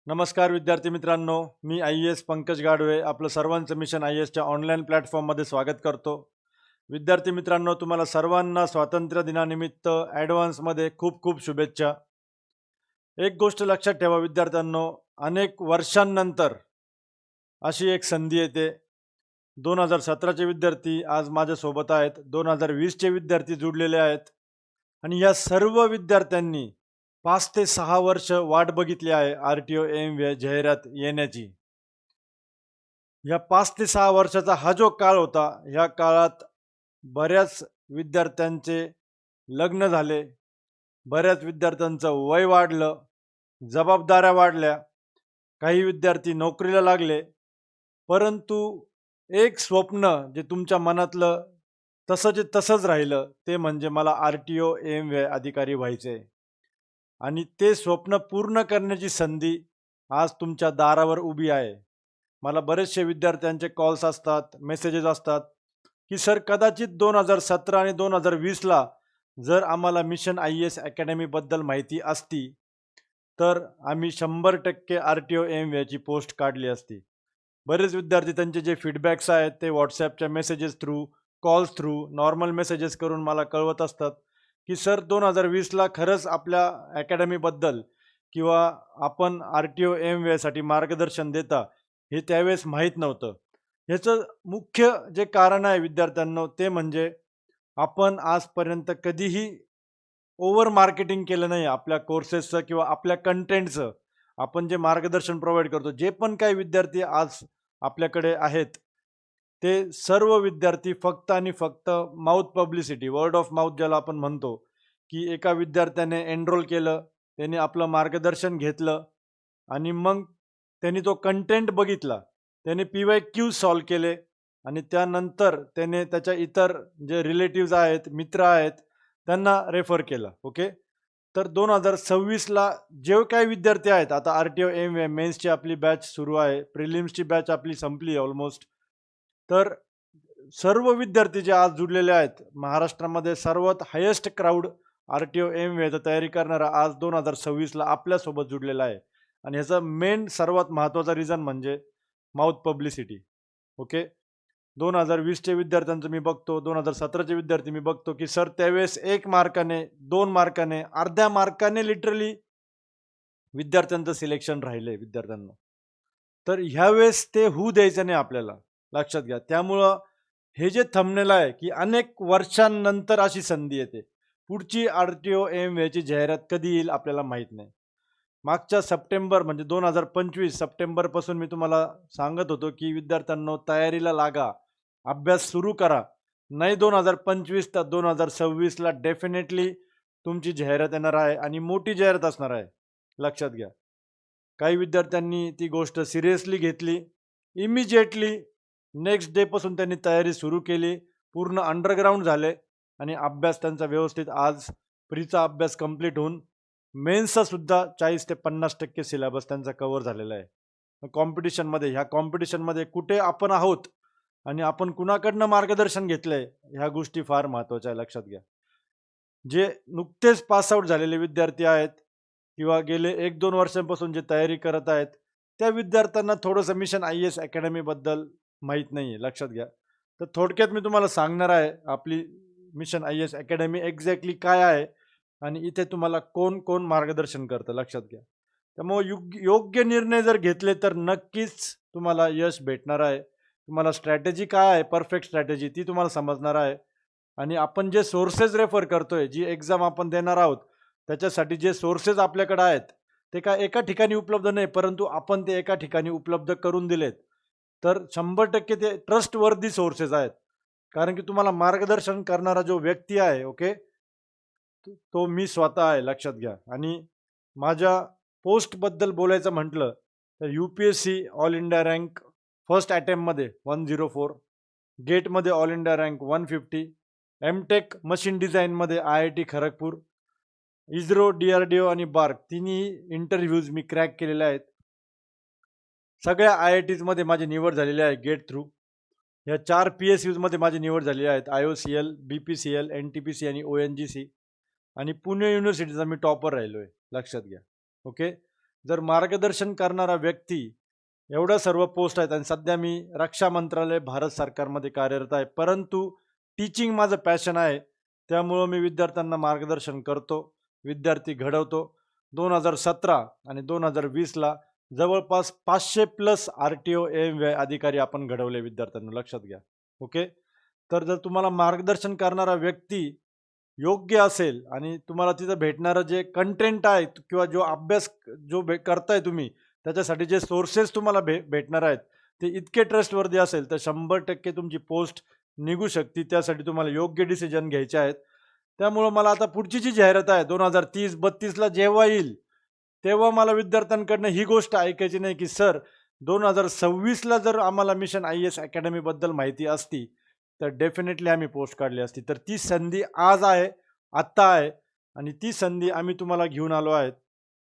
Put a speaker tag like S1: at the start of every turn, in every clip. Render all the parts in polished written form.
S1: नमस्कार विद्यार्थी मित्रांनो, मी IAS पंकज गाडवे आपलं सर्वांचं मिशन IASच्या ऑनलाईन प्लॅटफॉर्ममध्ये स्वागत करतो. विद्यार्थी मित्रांनो, तुम्हाला सर्वांना स्वातंत्र्य दिनानिमित्त ॲडव्हान्समध्ये खूप खूप शुभेच्छा. एक गोष्ट लक्षात ठेवा विद्यार्थ्यांनो, अनेक वर्षांनंतर अशी एक संधी येते. 2017चे विद्यार्थी आज माझ्यासोबत आहेत, 2020चे विद्यार्थी जुडलेले आहेत आणि या सर्व विद्यार्थ्यांनी 5 ते 6 वर्ष वाट बघितली आहे RTO AIMVA जाहिरात येण्याची. या 5 ते 6 वर्षाचा हा जो काळ होता, ह्या काळात बऱ्याच विद्यार्थ्यांचे लग्न झाले, बऱ्याच विद्यार्थ्यांचं वय वाढलं, जबाबदाऱ्या वाढल्या, काही विद्यार्थी नोकरीला लागले. परंतु एक स्वप्न जे तुमच्या मनातलं तसंच तसंच राहिलं, ते म्हणजे मला RTO AIMVA अधिकारी व्हायचे आणि ते स्वप्न पूर्ण करण्याची संधी आज तुमच्या दारावर उभी आहे. मला बरेचसे विद्यार्थ्यांचे कॉल्स असतात, मेसेजेस असतात, की सर कदाचित 2017 आणि 2020ला जर आम्हाला मिशन IAS अकॅडमीबद्दल माहिती असती, तर आम्ही 100% RTO AIMVAची पोस्ट काढली असती. बरेच विद्यार्थी त्यांचे जे फीडबॅक्स आहेत ते WhatsAppच्या messages through, calls through, normal messages करून मला कळवत असतात, की सर 2020ला खरंच आपल्या अकॅडमीबद्दल किंवा आपण RTO AIMVAसाठी मार्गदर्शन देता हे त्यावेळेस माहीत नव्हतं. ह्याचं मुख्य जे कारण आहे विद्यार्थ्यांनो, ते म्हणजे आपण आजपर्यंत कधीही ओव्हर मार्केटिंग केलं नाही आपल्या कोर्सेसचं किंवा आपल्या कंटेंटचं. आपण जे मार्गदर्शन प्रोव्हाइड करतो, जे पण काही विद्यार्थी आज आपल्याकडे आहेत, ते सर्व विद्यार्थी फक्त आणि फक्त mouth publicity, word of mouth ज्याला आपण म्हणतो, की एका विद्यार्थ्याने एनरोल केलं, त्याने आपलं मार्गदर्शन घेतलं आणि मग त्यांनी तो कंटेंट बघितला, त्याने PYQ सॉल्व केले आणि त्यानंतर त्याने त्याच्या इतर जे रिलेटिव्ज आहेत, मित्र आहेत, त्यांना रेफर केलं. ओके. तर 2026ला जे काही विद्यार्थी आहेत, आता RTO AIMVA मेन्सची आपली बॅच सुरू आहे, प्रिलिम्सची बॅच आपली संपली ऑलमोस्ट. तर सर्व विद्यार्थी जे आज जुडलेले आहेत, महाराष्ट्रामध्ये सर्वात हायेस्ट क्राऊड RTO AIMVAची तयारी करणारा आज 2026ला आपल्यासोबत जुडलेला आहे आणि ह्याचा मेन सर्वात महत्त्वाचा रिझन म्हणजे माउथ पब्लिसिटी. ओके. 2020चे विद्यार्थ्यांचं मी बघतो, 2017चे विद्यार्थी मी बघतो, की सर त्यावेळेस 1 मार्काने, 2 मार्काने, अर्ध्या मार्काने लिटरली विद्यार्थ्यांचं सिलेक्शन राहिलंय विद्यार्थ्यांना. तर ह्यावेळेस ते होऊ द्यायचं नाही आपल्याला, लक्षात घ्या. त्यामुळं हे जे थंबनेल आहे, की अनेक वर्षांनंतर अशी संधी येते. पुढची RTO AIMVAची जाहिरात कधी येईल आपल्याला माहीत नाही. मागच्या सप्टेंबर म्हणजे 2025 सप्टेंबरपासून मी तुम्हाला सांगत होतो, की विद्यार्थ्यांनो तयारीला लागा, अभ्यास सुरू करा. नाही 2025 तर 2026ला डेफिनेटली तुमची जाहिरात येणार आहे आणि मोठी जाहिरात असणार आहे, लक्षात घ्या. काही विद्यार्थ्यांनी ती गोष्ट सिरियसली घेतली. इमिजिएटली नेक्स्ट डेपासून त्यांनी तयारी सुरू केली. पूर्ण अंडरग्राऊंड झाले आणि अभ्यास त्यांचा व्यवस्थित आज प्रीचा अभ्यास कंप्लीट होऊन मेन्सचा सुद्धा 40 ते 50% सिलेबस त्यांचा कव्हर झालेला आहे. कॉम्पिटिशनमध्ये, ह्या कॉम्पिटिशनमध्ये कुठे आपण आहोत आणि आपण कुणाकडनं मार्गदर्शन घेतलंय, ह्या गोष्टी फार महत्त्वाच्या आहे, लक्षात घ्या. जे नुकतेच पास आउट झालेले विद्यार्थी आहेत किंवा गेले 1-2 वर्षांपासून जे तयारी करत आहेत, त्या विद्यार्थ्यांना थोडंसं मिशन IAS अकॅडमीबद्दल माहीत नाही आहे, लक्षात घ्या. तर थोडक्यात मी तुम्हाला सांगणार आहे, आपली मिशन IAS अकॅडमी एक्झॅक्टली काय आहे आणि इथे तुम्हाला कोण कोण मार्गदर्शन करतं, लक्षात घ्या. त्यामुळे योग्य निर्णय जर घेतले तर नक्कीच तुम्हाला यश भेटणार आहे. तुम्हाला स्ट्रॅटेजी काय आहे, परफेक्ट स्ट्रॅटेजी ती तुम्हाला समजणार आहे आणि आपण जे सोर्सेस रेफर करतोय, जी एक्झाम आपण देणार आहोत, त्याच्यासाठी जे सोर्सेस आपल्याकडे आहेत, ते काय एका ठिकाणी उपलब्ध नाही, परंतु आपण ते एका ठिकाणी उपलब्ध करून दिलेत. तर 100% ते ट्रस्टवर्दी सोर्सेस आहेत. कारण की तुम्हाला मार्गदर्शन करणारा जो व्यक्ती आहे, ओके, तो मी स्वतः आहे, लक्षात घ्या. आणि माझ्या पोस्टबद्दल बोलायचं म्हटलं तर UPSC all India rank first अटेम्प्टमध्ये 104, गेटमध्ये all India rank 150, MTech machine डिझाईनमध्ये IIT खरगपूर, इस्रो, DRDO आणि बार्क तिन्ही इंटरव्ह्यूज मी क्रॅक केलेले आहेत. सगळ्या IITजमध्ये माझी निवड झालेली आहे गेट थ्रू. ह्या 4 PSUजमध्ये माझी निवड झालेली आहेत, IOCL, BPCL, NTPC आणि ONGC. आणि पुणे युनिव्हर्सिटीचा मी टॉपर राहिलो आहे, लक्षात घ्या. ओके. जर मार्गदर्शन करणारा व्यक्ती एवढ्या सर्व पोस्ट आहेत आणि सध्या मी रक्षा मंत्रालय भारत सरकारमध्ये कार्यरत आहे, परंतु टीचिंग माझं पॅशन आहे, त्यामुळं मी विद्यार्थ्यांना मार्गदर्शन करतो, विद्यार्थी घडवतो. 2017 आणि 2020ला जवळपास 500+ RTO AMVI अधिकारी आपण घडवले विद्यार्थ्यांना, लक्षात घ्या. ओके. तर जर तुम्हाला मार्गदर्शन करणारा व्यक्ती योग्य असेल आणि तुम्हाला तिथं भेटणारं जे कंटेंट आहे किंवा जो अभ्यास करताय तुम्ही, त्याच्यासाठी जे सोर्सेस तुम्हाला भेटणार आहेत ते इतके ट्रस्टवर्दी असेल तर 100% तुमची पोस्ट निघू शकते. त्यासाठी तुम्हाला योग्य डिसिजन घ्यायचे आहेत. त्यामुळं मला आता पुढची जी जाहिरात आहे 2030-32ला जेव्हा येईल तेव्हा मला विद्यार्थ्यांकडनं ही गोष्ट ऐकायची नाही की सर 2026ला जर आम्हाला मिशन IAS अकॅडमीबद्दल माहिती असती तर डेफिनेटली आम्ही पोस्ट काढली असती. तर ती संधी आज आहे, आत्ता आहे आणि ती संधी आम्ही तुम्हाला घेऊन आलो आहेत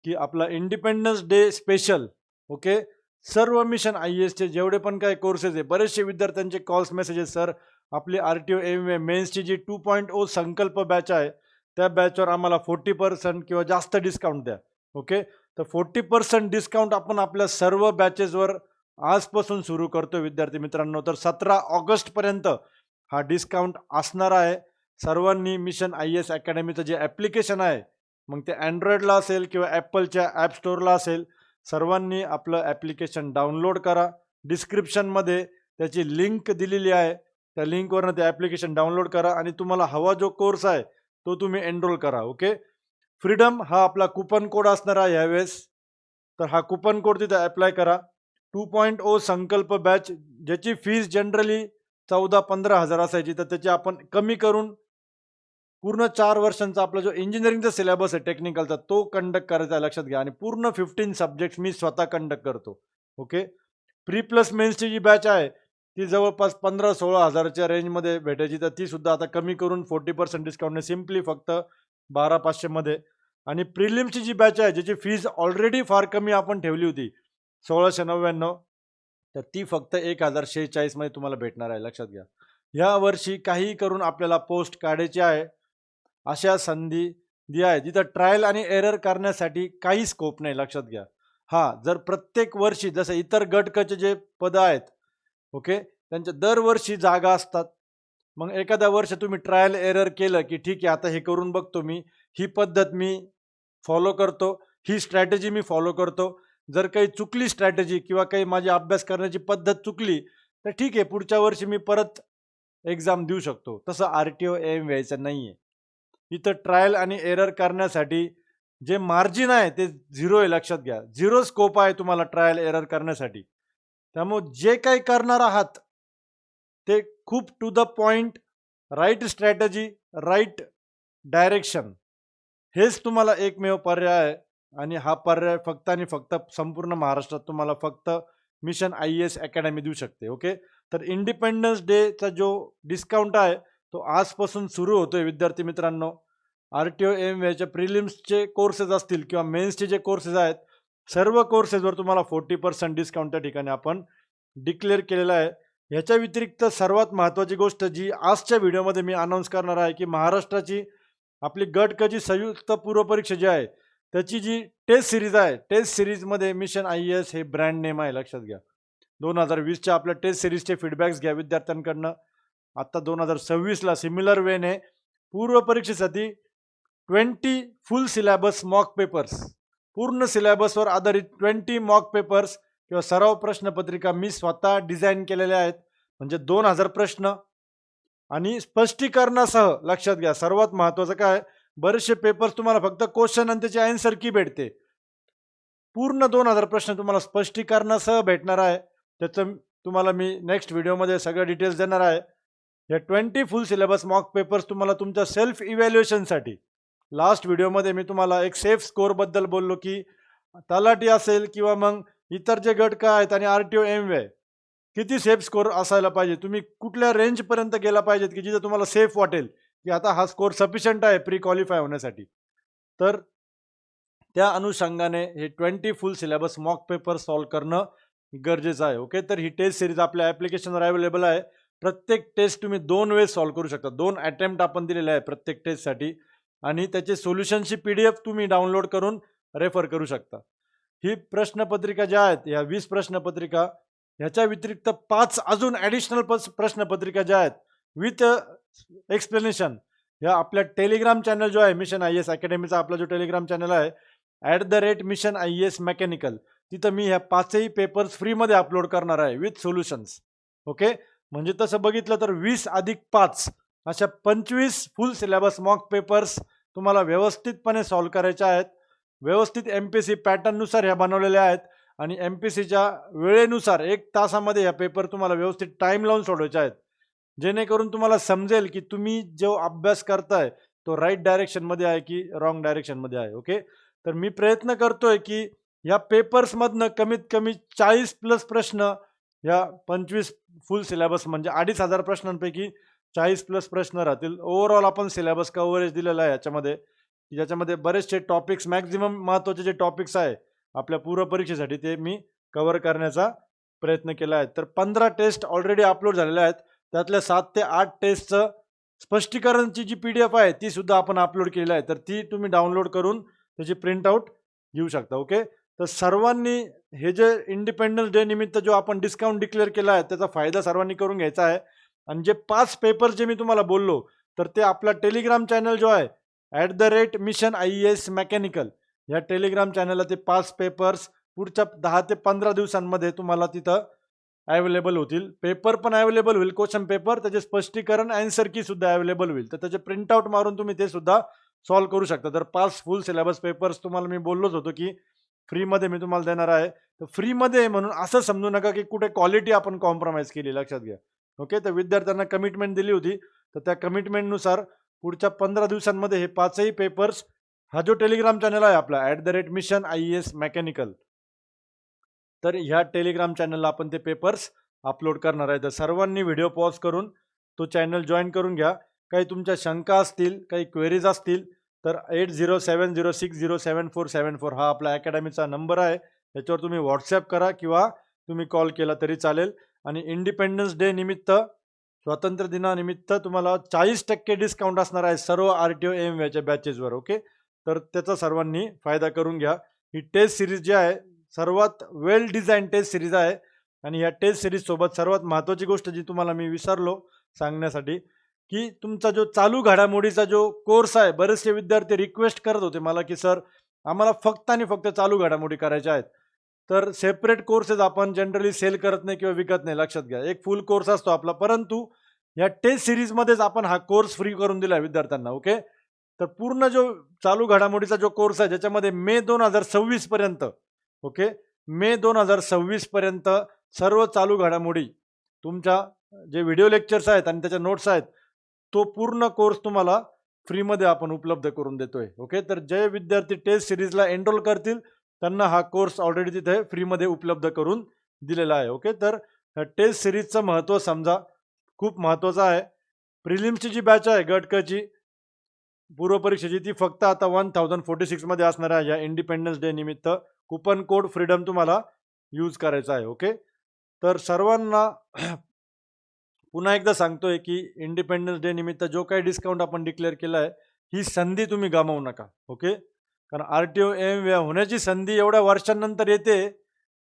S1: की आपला इंडिपेंडन्स डे स्पेशल. ओके. सर्व मिशन IASचे जेवढे पण काही कोर्सेस आहे, बरेचसे विद्यार्थ्यांचे कॉल्स मेसेजेस, सर आपली RTO AMVI मेन्सची जी 2.0 संकल्प बॅच आहे त्या बॅचवर आम्हाला 40% किंवा जास्त डिस्काउंट द्या. ओके. तर 40% डिस्काउंट आपण आपल्या सर्व बॅचेसवर आजपासून सुरू करतो विद्यार्थी मित्रांनो. तर 17 ऑगस्टपर्यंत हा डिस्काउंट असणार आहे. सर्वांनी मिशन IAS अकॅडमीचं जे ॲप्लिकेशन आहे, मग ते अँड्रॉइडला असेल किंवा ॲपलच्या ॲप स्टोअरला असेल, सर्वांनी आपलं ॲप्लिकेशन डाउनलोड करा. डिस्क्रिप्शनमध्ये त्याची लिंक दिलेली आहे, त्या लिंकवरनं ते ॲप्लिकेशन डाउनलोड करा आणि तुम्हाला हवा जो कोर्स आहे तो तुम्ही एनरोल करा. ओके. फ्रीडम हा आपला कुपन कोड असणार आहे यावेळेस, तर हा कुपन कोड तिथे अप्लाय करा. 2.0 संकल्प बॅच ज्याची फीस जनरली 14-15 हजार असायची, तर त्याची आपण कमी करून पूर्ण 4 वर्षांचा आपला जो इंजिनिअरिंगचा सिलेबस आहे टेक्निकलचा तो कंडक्ट करायचा आहे, लक्षात घ्या. आणि पूर्ण 15 सब्जेक्ट्स मी स्वतः कंडक्ट करतो. ओके. प्री प्लस मेन्सची जी बॅच आहे ती जवळपास 15-16 हजाराच्या रेंजमध्ये भेटायची, तर ती सुद्धा आता कमी करून 40% डिस्काउंटने सिम्पली फक्त 12,500 मध्ये. आणि प्रिलिम्सची जी बॅच आहे ज्याची फीस ऑलरेडी फार कमी आपण ठेवली होती 1699, तर ती फक्त 1046 मध्ये तुम्हाला भेटणार आहे, लक्षात घ्या. या वर्षी काही करून आपल्याला पोस्ट काढायची आहे, अशा संधी जी आहे जिथं ट्रायल आणि एरर करण्यासाठी काही स्कोप नाही, लक्षात घ्या. हां, जर प्रत्येक वर्षी जसं इतर गटकचे जे पदं आहेत, ओके, त्यांच्या दरवर्षी जागा असतात. मग एखाद्या वर्ष तुम्ही ट्रायल एरर केलं की ठीक आहे, आता हे करून बघतो मी, ही पद्धत मी फॉलो करतो, ही स्ट्रॅटेजी मी फॉलो करतो. जर काही चुकली स्ट्रॅटेजी किंवा काही माझी अभ्यास करण्याची पद्धत चुकली तर ठीक आहे, पुढच्या वर्षी मी परत एक्झाम देऊ शकतो. तसं RTO AMVIचं नाही आहे. इथं ट्रायल आणि एरर करण्यासाठी जे मार्जिन आहे ते 0 आहे, लक्षात घ्या. 0 स्कोप आहे तुम्हाला ट्रायल एरर करण्यासाठी. त्यामुळे जे काही करणार आहात ते खूप to the point, right strategy, right direction, हेच तुम्हाला एकमेव पर्याय आहे. आणि हा पर्याय फक्त आणि फक्त संपूर्ण महाराष्ट्रात तुम्हाला फक्त मिशन IAS अकॅडमी देऊ शकते. ओके. तर इंडिपेंडन्स डेचा जो डिस्काउंट आहे तो आजपासून सुरू होतोय विद्यार्थी मित्रांनो. RTO AMVIचे प्रिलिम्सचे कोर्सेस असतील किंवा मेन्सचे जे कोर्सेस आहेत, सर्व कोर्सेसवर तुम्हाला 40% डिस्काउंट त्या ठिकाणी आपण डिक्लेअर केलेला आहे. ह्याच्या व्यतिरिक्त सर्वात महत्त्वाची गोष्ट जी आजच्या व्हिडिओमध्ये मी अनाऊन्स करणार आहे की महाराष्ट्राची आपली गटकची संयुक्त पूर्वपरीक्षा जी आहे त्याची जी टेस्ट सिरीज आहे, टेस्ट सिरीजमध्ये मिशन IAS हे ब्रँड नेम आहे, लक्षात घ्या. 2020च्या आपल्या टेस्ट सिरीजचे फीडबॅक्स घ्या विद्यार्थ्यांकडनं. आता 2026ला सिमिलर वेने पूर्वपरीक्षेसाठी 20 फुल सिलेबस मॉक पेपर्स, पूर्ण सिलेबसवर आधारित 20 मॉक पेपर्स किंवा सराव प्रश्नपत्रिका मी स्वतः डिझाईन केलेल्या आहेत. म्हणजे 2000 प्रश्न आणि स्पष्टीकरणासह, लक्षात घ्या. सर्वात महत्त्वाचं काय, बरेचसे पेपर्स तुम्हाला फक्त क्वेश्चन आणि त्याची आन्सर की भेटते. पूर्ण 2000 प्रश्न तुम्हाला स्पष्टीकरणासह भेटणार आहे. त्याचं तुम्हाला मी नेक्स्ट व्हिडिओमध्ये सगळं डिटेल्स देणार आहे. या 20 फुल सिलेबस मॉक पेपर्स तुम्हाला तुमच्या सेल्फ इव्हॅल्युएशनसाठी, लास्ट व्हिडिओमध्ये मी तुम्हाला एक सेफ स्कोअरबद्दल बोललो की तलाठी असेल किंवा मग इतर जे गट आहेत आणि RTO AMVI किती सेफ स्कोअर असायला पाहिजे, तुम्ही कुठल्या रेंजपर्यंत गेला पाहिजेत की जिथं तुम्हाला सेफ वाटेल की आता हा स्कोअर सफिशियंट आहे प्री क्वालिफाय होण्यासाठी. तर त्या अनुषंगाने हे 20 full syllabus mock paper solve करणं गरजेचं आहे. ओके. तर ही टेस्ट सिरीज आपल्या ॲप्लिकेशनवर अवेलेबल आहे. प्रत्येक टेस्ट तुम्ही 2 वेळेस सॉल्व करू शकता. 2 अटेम्प्ट आपण दिलेले आहे प्रत्येक टेस्टसाठी आणि त्याचे सोल्युशनची PDF तुम्ही डाउनलोड करून रेफर करू शकता. ही प्रश्नपत्रिका ज्या आहेत, या 20 प्रश्नपत्रिका ह्याच्या व्यतिरिक्त 5 अजून ॲडिशनल प्रश्नपत्रिका ज्या आहेत विथ एक्सप्लेनेशन, ह्या आपल्या टेलिग्राम चॅनल जो आहे मिशन IAS अकॅडमीचा आपला जो टेलिग्राम चॅनल आहे @मिशन IAS मेकॅनिकल, तिथं मी ह्या 5ही पेपर्स फ्रीमध्ये अपलोड करणार आहे विथ सोल्युशन्स. ओके, म्हणजे तसं बघितलं तर 20 अधिक 5 अशा 25 फुल सिलेबस मॉक पेपर्स तुम्हाला व्यवस्थितपणे सॉल्व करायच्या आहेत. व्यवस्थित MPSC पॅटर्ननुसार ह्या बनवलेल्या आहेत आणि MPSCच्या वेळेनुसार 1 तासामध्ये ह्या पेपर तुम्हाला व्यवस्थित टाईम लावून सोडवायचे आहेत, जेणेकरून तुम्हाला समजेल की तुम्ही जो अभ्यास करताय तो राईट डायरेक्शनमध्ये आहे की रॉंग डायरेक्शनमध्ये आहे. ओके, तर मी प्रयत्न करतोय की या पेपर्समधनं कमीत कमी 40+ प्रश्न, या 25 फुल सिलेबस म्हणजे 2500 प्रश्नांपैकी 40+ प्रश्न राहतील. ओव्हरऑल आपण सिलेबस कव्हरेज दिलेला आहे याच्यामध्ये, ज्याच्यामध्ये बरेचसे टॉपिक्स, मॅक्झिमम महत्त्वाचे जे टॉपिक्स आहे आपल्या पूर्व परीक्षेसाठी ते मी कव्हर करण्याचा प्रयत्न केला आहे. तर 15 टेस्ट ऑलरेडी अपलोड झालेल्या आहेत. त्यातल्या 7 ते 8 टेस्टचं स्पष्टीकरणची जी PDF आहे ती सुद्धा आपण अपलोड केलेली आहे. तर ती तुम्ही डाउनलोड करून त्याची प्रिंटआउट घेऊ शकता. ओके, तर सर्वांनी हे जे इंडिपेंडन्स डे निमित्त जो आपण डिस्काउंट डिक्लेअर केला आहे त्याचा फायदा सर्वांनी करून घ्यायचा आहे. आणि जे 5 पेपर्स जे मी तुम्हाला बोललो तर ते आपला टेलिग्राम चॅनल जो आहे @मिशन IAS मेकॅनिकल, या टेलिग्राम चॅनलला ते 5 पेपर्स पुढच्या 10 ते 15 दिवसांमध्ये तुम्हाला तिथं अवेलेबल होतील. पेपर पण अवेलेबल होईल, क्वेश्चन पेपर, त्याचे स्पष्टीकरण, आन्सर की सुद्धा अवेलेबल होईल. तर त्याचे प्रिंटआउट मारून तुम्ही ते सुद्धा सॉल्व करू शकता. तर 5 फुल सिलेबस पेपर्स तुम्हाला मी बोललोच होतो की फ्रीमध्ये मी तुम्हाला देणार आहे. तर फ्रीमध्ये म्हणून असं समजू नका की कुठे क्वालिटी आपण कॉम्प्रोमाइज केली, लक्षात घ्या. ओके, तर विद्यार्थ्यांना कमिटमेंट दिली होती, तर त्या कमिटमेंटनुसार पुढच्या 15 दिवसांमध्ये हे 5ही पेपर्स, हा जो टेलिग्राम चॅनल आहे आपला @मिशन IAS मेकॅनिकल, तर ह्या टेलिग्राम चॅनलला आपण ते पेपर्स अपलोड करणार आहे. तर सर्वांनी व्हिडिओ पॉज करून तो चॅनल जॉईन करून घ्या. काही तुमच्या शंका असतील, काही क्वेरीज असतील तर 8070607474 हा आपला अकॅडमीचा नंबर आहे. याच्यावर तुम्ही व्हॉट्सॲप करा किंवा तुम्ही कॉल केला तरी चालेल. आणि इंडिपेंडन्स डे निमित्त, स्वातंत्र्य दिनानिमित्त तुम्हाला 40% डिस्काउंट असणार आहे सर्व RTO AMVच्या बॅचेसवर. ओके, तर त्याचा सर्वांनी फायदा करून घ्या. ही टेस्ट सिरीज जी आहे सर्वात वेल डिझाईन टेस्ट सिरीज आहे. आणि या टेस्ट सिरीजसोबत सर्वात महत्त्वाची गोष्ट जी तुम्हाला मी विसरलो सांगण्यासाठी, की तुमचा जो चालू घडामोडीचा जो कोर्स आहे, बरेचसे विद्यार्थी रिक्वेस्ट करत होते मला की सर आम्हाला फक्त आणि फक्त चालू घडामोडी करायच्या आहेत. तर सेपरेट कोर्सेस आपण जनरली सेल करत नाही किंवा विकत नाही, लक्षात घ्या. एक फुल कोर्स असतो आपला, परंतु या टेस्ट सिरीजमध्येच आपण हा कोर्स फ्री करून दिला आहे विद्यार्थ्यांना. ओके, तर पूर्ण जो चालू घडामोडीचा जो कोर्स आहे ज्याच्यामध्ये मे 2026 पर्यंत, ओके, मे 2026 पर्यंत सर्व चालू घडामोडी, तुमच्या जे व्हिडिओ लेक्चर्स आहेत आणि त्याच्या नोट्स आहेत, तो पूर्ण कोर्स तुम्हाला फ्रीमध्ये आपण उपलब्ध करून देतोय. ओके, तर जे विद्यार्थी टेस्ट सिरीजला एनरोल करतील त्यांना हा कोर्स ऑलरेडी तिथे फ्रीमध्ये उपलब्ध करून दिलेला आहे. ओके, तर टेस्ट सिरीजचं महत्त्व समजा, खूप महत्त्वाचं आहे. प्रिलिम्सची जी बॅच आहे गटकची पूर्वपरीक्षेची, ती फक्त आता 1046 मध्ये असणार आहे. या इंडिपेंडन्स डे निमित्त कुपन कोड फ्रीडम तुम्हाला यूज करायचा आहे. ओके, तर सर्वांना पुन्हा एकदा सांगतोय की इंडिपेंडन्स डे निमित्त जो काही डिस्काउंट आपण डिक्लेअर केला आहे, ही संधी तुम्ही गमावू नका. ओके, कारण RTO AMV होण्याची संधी एवढ्या वर्षांनंतर येते,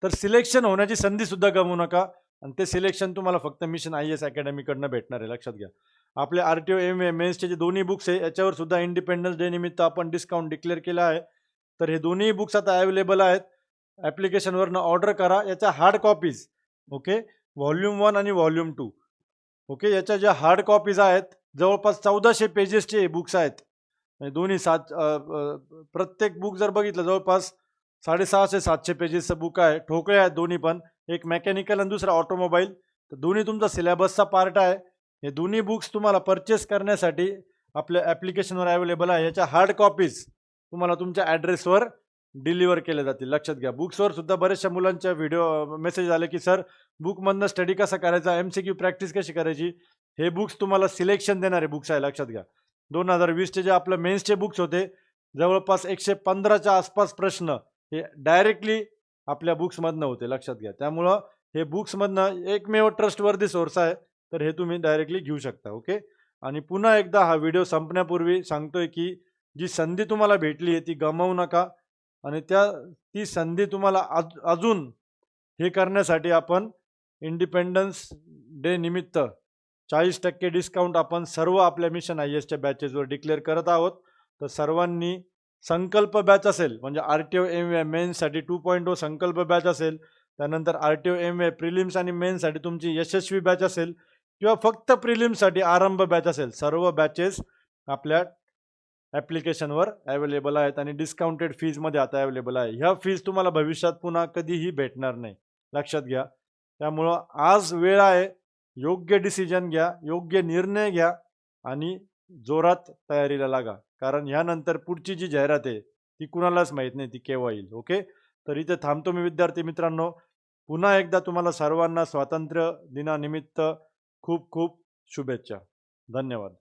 S1: तर सिलेक्शन होण्याची संधीसुद्धा गमावू नका. आणि ते सिलेक्शन तुम्हाला फक्त मिशन IAS अकॅडमीकडनं भेटणार आहे, लक्षात घ्या. आपले RTO AMV मेन्सचे जे दोन्ही बुक्स आहे याच्यावर सुद्धा इंडिपेंडन्स डे निमित्त आपण डिस्काउंट डिक्लेअर केला आहे. तर हे दोन्ही बुक्स आता अवेलेबल आहेत. ॲप्लिकेशनवरनं ऑर्डर करा. याच्या हार्ड कॉपीज, ओके, व्हॉल्यूम 1 आणि व्हॉल्यूम 2, ओके, याच्या ज्या हार्ड कॉपीज आहेत जवळपास 1400 पेजेसचे बुक्स आहेत. म्हणजे दोन्ही प्रत्येक बुक जर बघितलं जवळपास 650-700 पेजेसचं बुक आहे. ठोकळे आहेत दोन्ही पण, एक मेकॅनिकल आणि दुसरा ऑटोमोबाईल. तर दोन्ही तुमचा सिलेबसचा पार्ट आहे. हे दोन्ही बुक्स तुम्हाला परचेस करण्यासाठी आपल्या ॲप्लिकेशनवर अवेलेबल आहे. याच्या हार्ड कॉपीज तुम्हाला तुमच्या ॲड्रेसवर डिलिव्हर केले जातील, लक्षात घ्या. बुक्सवर सुद्धा बऱ्याचशा मुलांच्या व्हिडिओ मेसेज आले की सर बुकमधनं स्टडी कसा करायचा, MCQ प्रॅक्टिस कशी करायची. हे बुक्स तुम्हाला सिलेक्शन देणारे बुक्स आहे, लक्षात घ्या. 2020चे जे आपलं मेन्सचे बुक्स होते जवळपास 115च्या आसपास प्रश्न हे डायरेक्टली आपल्या बुक्समधनं होते, लक्षात घ्या. त्यामुळं हे बुक्समधनं एकमेव ट्रस्टवर्दी सोर्स आहे, तर हे तुम्ही डायरेक्टली घेऊ शकता. ओके, आणि पुन्हा एकदा हा व्हिडिओ संपण्यापूर्वी सांगतोय की जी संधी तुम्हाला भेटली आहे ती गमावू नका. आणि ती संधी तुम्हाला अजून हे करण्यासाठी आपण इंडिपेंडन्स डे निमित्त 40% डिस्काउंट आपण सर्व आपल्या मिशन आय एसच्या बॅचेसवर डिक्लेअर करत आहोत. तर सर्वांनी संकल्प बॅच असेल म्हणजे RTO MA मेन्ससाठी 2.0 संकल्प बॅच असेल, त्यानंतर RTO MA प्रिलिम्स आणि मेन्ससाठी तुमची यशस्वी बॅच असेल किंवा फक्त प्रिलिम्ससाठी आरंभ बॅच असेल, सर्व बॅचेस आपल्या ॲप्लिकेशनवर अवेलेबल आहेत आणि डिस्काउंटेड फीजमध्ये आता अवेलेबल आहे. ह्या फीज तुम्हाला भविष्यात पुन्हा कधीही भेटणार नाही, लक्षात घ्या. त्यामुळं आज वेळ आहे, योग्य डिसिजन घ्या, योग्य निर्णय घ्या आणि जोरात तयारीला लागा. कारण ह्यानंतर पुढची जी जाहिरात आहे ती कुणालाच माहीत नाही ती केव्हा येईल. ओके, तर इथे थांबतो मी विद्यार्थी मित्रांनो. पुन्हा एकदा तुम्हाला सर्वांना स्वातंत्र्य दिनानिमित्त खूप खूप शुभेच्छा. धन्यवाद.